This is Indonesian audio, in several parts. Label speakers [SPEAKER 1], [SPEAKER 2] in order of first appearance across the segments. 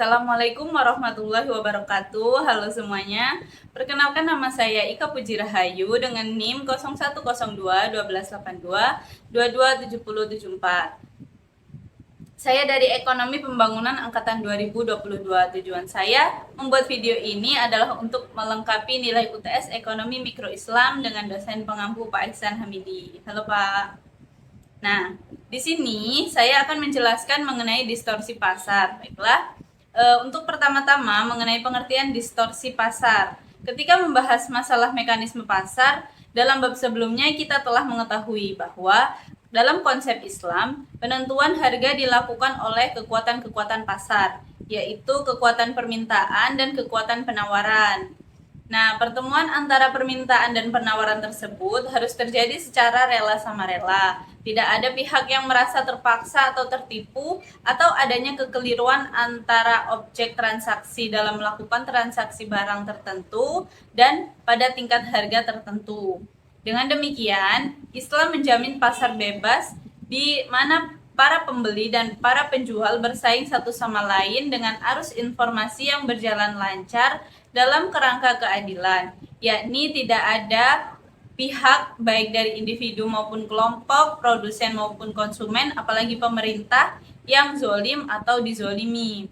[SPEAKER 1] Assalamualaikum warahmatullahi wabarakatuh. Halo semuanya. Perkenalkan, nama saya Ika Puji Rahayu dengan NIM 0102 1282 227074. Saya dari Ekonomi Pembangunan Angkatan 2022. Tujuan saya membuat video ini adalah untuk melengkapi nilai UTS Ekonomi Mikro Islam dengan dosen pengampu Pak Ihsan Hamidi. Halo Pak. Nah, di sini saya akan menjelaskan mengenai distorsi pasar. Baiklah, untuk pertama-tama mengenai pengertian distorsi pasar. Ketika membahas masalah mekanisme pasar, dalam bab sebelumnya kita telah mengetahui bahwa dalam konsep Islam, penentuan harga dilakukan oleh kekuatan-kekuatan pasar, yaitu kekuatan permintaan dan kekuatan penawaran. Nah, pertemuan antara permintaan dan penawaran tersebut harus terjadi secara rela sama rela. Tidak ada pihak yang merasa terpaksa atau tertipu atau adanya kekeliruan antara objek transaksi dalam melakukan transaksi barang tertentu dan pada tingkat harga tertentu. Dengan demikian, Islam menjamin pasar bebas di mana para pembeli dan para penjual bersaing satu sama lain dengan arus informasi yang berjalan lancar dalam kerangka keadilan, yakni tidak ada pihak baik dari individu maupun kelompok, produsen maupun konsumen, apalagi pemerintah yang zolim atau dizolimi.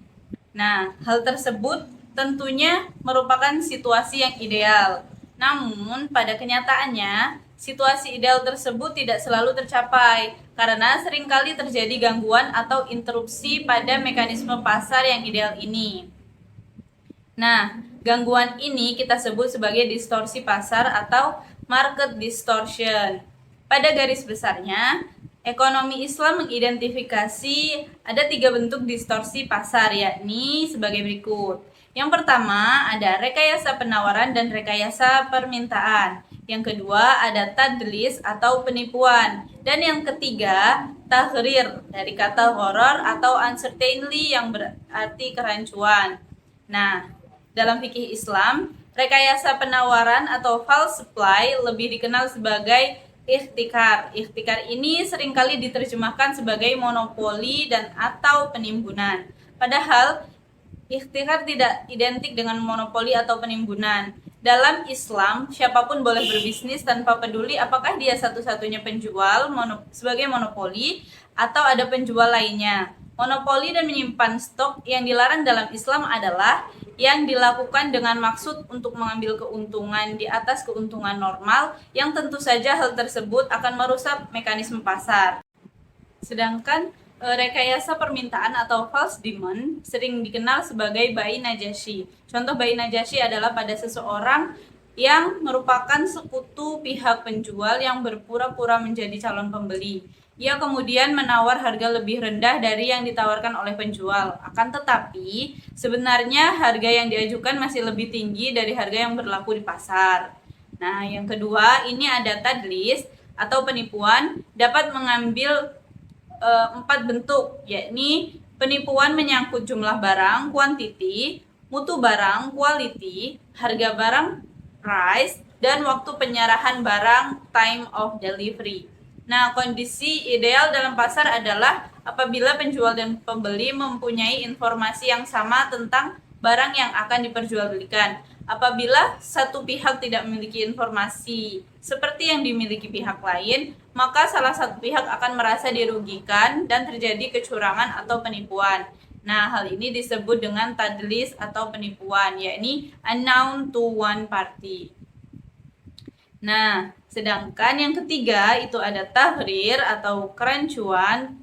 [SPEAKER 1] Nah, hal tersebut tentunya merupakan situasi yang ideal. Namun, pada kenyataannya, situasi ideal tersebut tidak selalu tercapai karena seringkali terjadi gangguan atau interupsi pada mekanisme pasar yang ideal ini. Nah, gangguan ini kita sebut sebagai distorsi pasar atau market distortion. Pada garis besarnya, ekonomi Islam mengidentifikasi ada 3 bentuk distorsi pasar, yakni sebagai berikut. Yang pertama ada rekayasa penawaran dan rekayasa permintaan. Yang kedua ada tadlis atau penipuan. Dan yang ketiga tahrir dari kata horror atau uncertainly yang berarti kerancuan. Nah, dalam fikih Islam, rekayasa penawaran atau false supply lebih dikenal sebagai ikhtikar. Ikhtikar ini seringkali diterjemahkan sebagai monopoli dan atau penimbunan. Padahal ikhtikar tidak identik dengan monopoli atau penimbunan. Dalam Islam, siapapun boleh berbisnis tanpa peduli apakah dia satu-satunya penjual sebagai monopoli atau ada penjual lainnya. Monopoli dan menyimpan stok yang dilarang dalam Islam adalah yang dilakukan dengan maksud untuk mengambil keuntungan di atas keuntungan normal, yang tentu saja hal tersebut akan merusak mekanisme pasar. Sedangkan rekayasa permintaan atau false demand sering dikenal sebagai bai najashi. Contoh bai najashi adalah pada seseorang yang merupakan sekutu pihak penjual yang berpura-pura menjadi calon pembeli. Ia kemudian menawar harga lebih rendah dari yang ditawarkan oleh penjual. Akan tetapi, sebenarnya harga yang diajukan masih lebih tinggi dari harga yang berlaku di pasar. Nah, yang kedua, ini ada tadlis atau penipuan dapat mengambil 4 bentuk, yakni penipuan menyangkut jumlah barang, quantity, mutu barang, quality, harga barang, price, dan waktu penyerahan barang, time of delivery. Nah, kondisi ideal dalam pasar adalah apabila penjual dan pembeli mempunyai informasi yang sama tentang barang yang akan diperjualbelikan. Apabila satu pihak tidak memiliki informasi seperti yang dimiliki pihak lain, maka salah satu pihak akan merasa dirugikan dan terjadi kecurangan atau penipuan. Nah, hal ini disebut dengan tadlis atau penipuan, yakni unknown to one party. Nah, sedangkan yang ketiga itu ada tahrir atau kerancuan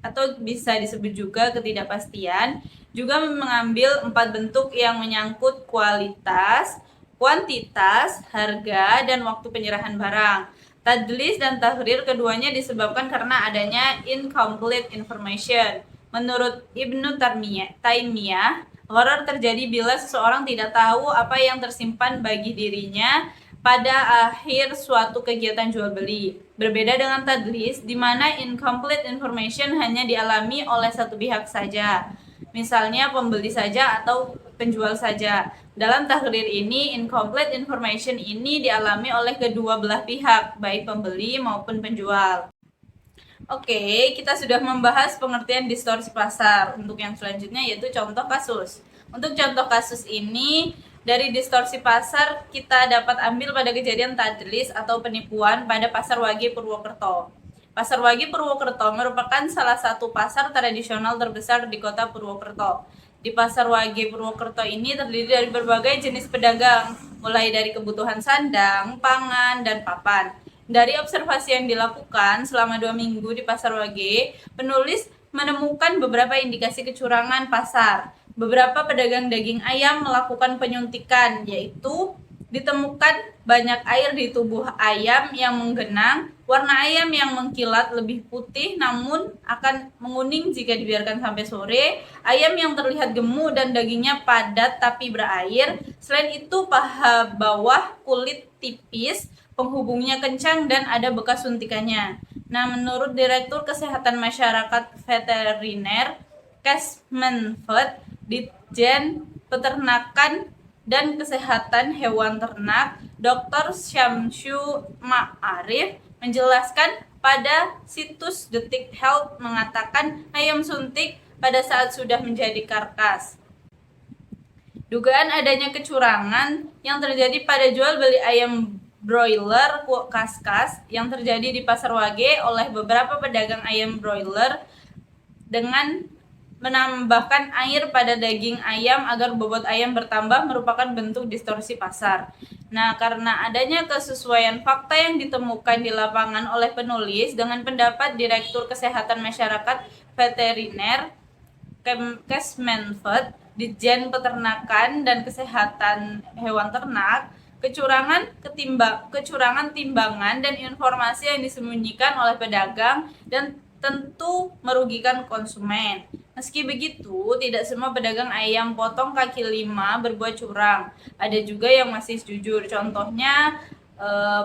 [SPEAKER 1] atau bisa disebut juga ketidakpastian, juga mengambil 4 bentuk yang menyangkut kualitas, kuantitas, harga, dan waktu penyerahan barang. Tadlis dan tahrir keduanya disebabkan karena adanya incomplete information. Menurut Ibnu Taimiyah, horor terjadi bila seseorang tidak tahu apa yang tersimpan bagi dirinya pada akhir suatu kegiatan jual beli. Berbeda dengan tadlis, di mana incomplete information hanya dialami oleh satu pihak saja, misalnya pembeli saja atau penjual saja. Dalam tahrir ini, incomplete information ini dialami oleh kedua belah pihak, baik pembeli maupun penjual. Oke, kita sudah membahas pengertian distorsi pasar. Untuk yang selanjutnya yaitu contoh kasus. Untuk contoh kasus ini, dari distorsi pasar kita dapat ambil pada kejadian tadlis atau penipuan pada Pasar Wage Purwokerto. Pasar Wage Purwokerto merupakan salah satu pasar tradisional terbesar di kota Purwokerto. Di Pasar Wage Purwokerto ini terdiri dari berbagai jenis pedagang, mulai dari kebutuhan sandang, pangan, dan papan. Dari observasi yang dilakukan selama 2 minggu di Pasar Wage, penulis menemukan beberapa indikasi kecurangan pasar. Beberapa pedagang daging ayam melakukan penyuntikan, yaitu ditemukan banyak air di tubuh ayam yang menggenang, warna ayam yang mengkilat lebih putih namun akan menguning jika dibiarkan sampai sore, ayam yang terlihat gemuk dan dagingnya padat tapi berair. Selain itu, paha bawah kulit tipis, penghubungnya kencang dan ada bekas suntikannya. Nah, menurut Direktur Kesehatan Masyarakat Veteriner Kesmenvet, Ditjen Peternakan dan Kesehatan Hewan Ternak, Dr. Syamsu Ma'arif menjelaskan pada situs Detik Health mengatakan ayam suntik pada saat sudah menjadi karkas. Dugaan adanya kecurangan yang terjadi pada jual beli ayam broiler Kaskas yang terjadi di Pasar Wage oleh beberapa pedagang ayam broiler dengan menambahkan air pada daging ayam agar bobot ayam bertambah merupakan bentuk distorsi pasar. Nah, karena adanya kesesuaian fakta yang ditemukan di lapangan oleh penulis dengan pendapat Direktur Kesehatan Masyarakat Veteriner Kesmenvet, Ditjen Peternakan dan Kesehatan Hewan Ternak, kecurangan timbangan dan informasi yang disembunyikan oleh pedagang dan tentu merugikan konsumen. Meski begitu, tidak semua pedagang ayam potong kaki 5 berbuat curang. Ada juga yang masih jujur. Contohnya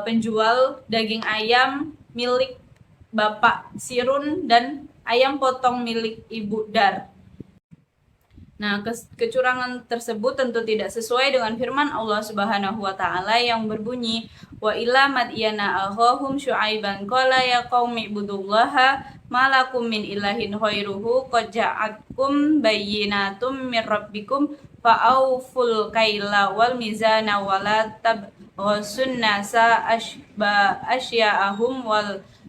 [SPEAKER 1] penjual daging ayam milik Bapak Sirun dan ayam potong milik Ibu Dar. Nah, kecurangan tersebut tentu tidak sesuai dengan firman Allah Subhanahu wa taala yang berbunyi, "Wa ila madyana akhahum syu'aiban qala ya qaumi ibudullaha ma lakum min ilahin khairuhu qad ja'atkum bayyinatum mir rabbikum fa'auful kaila wal mizana wa la tabghasun nasa asya'ahum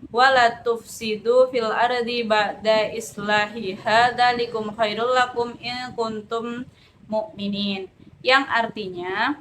[SPEAKER 1] wala tufsidu fil ardi ba'da islahiha dzalikum khairul lakum in kuntum mu'minin." Yang artinya,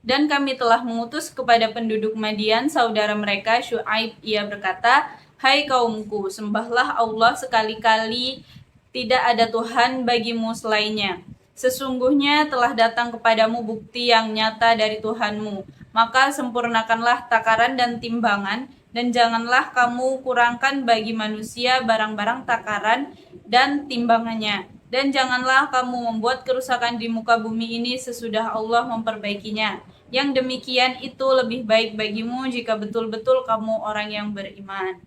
[SPEAKER 1] dan kami telah mengutus kepada penduduk Madian saudara mereka Syu'aib, ia berkata, "Hai kaumku, sembahlah Allah sekali-kali, tidak ada Tuhan bagimu selainnya. Sesungguhnya telah datang kepadamu bukti yang nyata dari Tuhanmu. Maka sempurnakanlah takaran dan timbangan, dan janganlah kamu kurangkan bagi manusia barang-barang takaran dan timbangannya. Dan janganlah kamu membuat kerusakan di muka bumi ini sesudah Allah memperbaikinya. Yang demikian itu lebih baik bagimu jika betul-betul kamu orang yang beriman."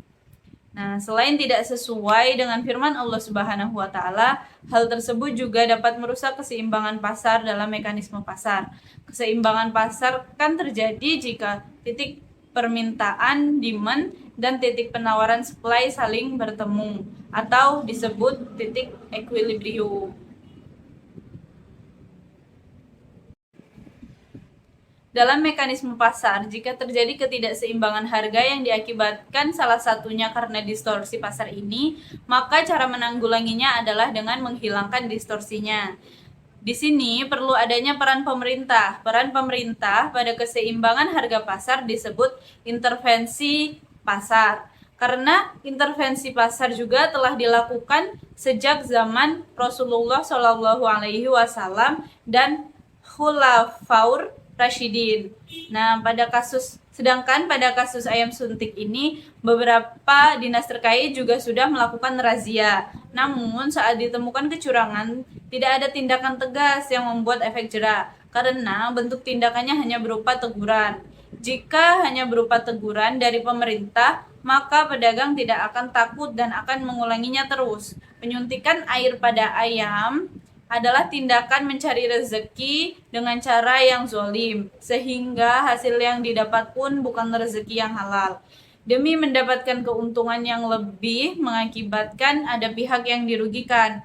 [SPEAKER 1] Nah, selain tidak sesuai dengan firman Allah Subhanahu wa taala, hal tersebut juga dapat merusak keseimbangan pasar dalam mekanisme pasar. Keseimbangan pasar kan terjadi jika titik permintaan demand dan titik penawaran supply saling bertemu atau disebut titik equilibrium. Dalam mekanisme pasar, jika terjadi ketidakseimbangan harga yang diakibatkan salah satunya karena distorsi pasar ini, maka cara menanggulanginya adalah dengan menghilangkan distorsinya. Di sini perlu adanya peran pemerintah. Peran pemerintah pada keseimbangan harga pasar disebut intervensi pasar. Karena intervensi pasar juga telah dilakukan sejak zaman Rasulullah SAW dan Khulafaur Rasyidin. Nah, sedangkan pada kasus ayam suntik ini, beberapa dinas terkait juga sudah melakukan razia. Namun, saat ditemukan kecurangan, tidak ada tindakan tegas yang membuat efek jera, karena bentuk tindakannya hanya berupa teguran. Jika hanya berupa teguran dari pemerintah, maka pedagang tidak akan takut dan akan mengulanginya terus. Penyuntikan air pada ayam adalah tindakan mencari rezeki dengan cara yang zolim, sehingga hasil yang didapat pun bukan rezeki yang halal. Demi mendapatkan keuntungan yang lebih, mengakibatkan ada pihak yang dirugikan.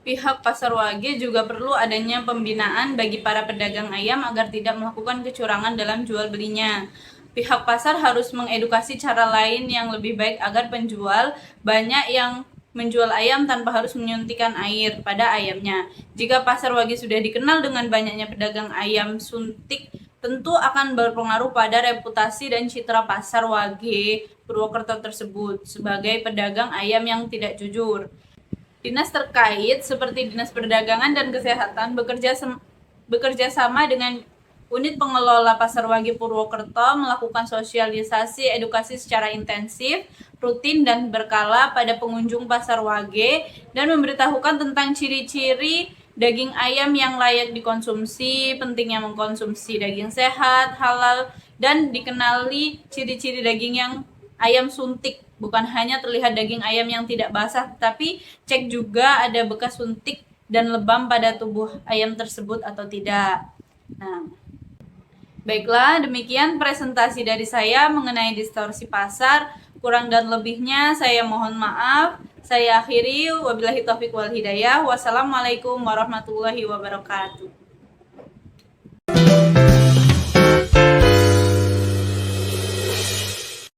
[SPEAKER 1] Pihak pasar wage juga perlu adanya pembinaan bagi para pedagang ayam agar tidak melakukan kecurangan dalam jual belinya. Pihak pasar harus mengedukasi cara lain yang lebih baik agar penjual banyak yang menjual ayam tanpa harus menyuntikkan air pada ayamnya. Jika pasar wage sudah dikenal dengan banyaknya pedagang ayam suntik, tentu akan berpengaruh pada reputasi dan citra pasar wage Purwokerto tersebut sebagai pedagang ayam yang tidak jujur. Dinas terkait seperti Dinas Perdagangan dan Kesehatan bekerja sama dengan unit pengelola Pasar Wage Purwokerto melakukan sosialisasi edukasi secara intensif, rutin dan berkala pada pengunjung Pasar Wage dan memberitahukan tentang ciri-ciri daging ayam yang layak dikonsumsi, pentingnya mengkonsumsi daging sehat, halal, dan dikenali ciri-ciri daging yang ayam suntik. Bukan hanya terlihat daging ayam yang tidak basah, tapi cek juga ada bekas suntik dan lebam pada tubuh ayam tersebut atau tidak. Nah, baiklah, demikian presentasi dari saya mengenai distorsi pasar. Kurang dan lebihnya saya mohon maaf. Saya akhiri, wabillahi taufiq wal hidayah. Wassalamualaikum warahmatullahi wabarakatuh.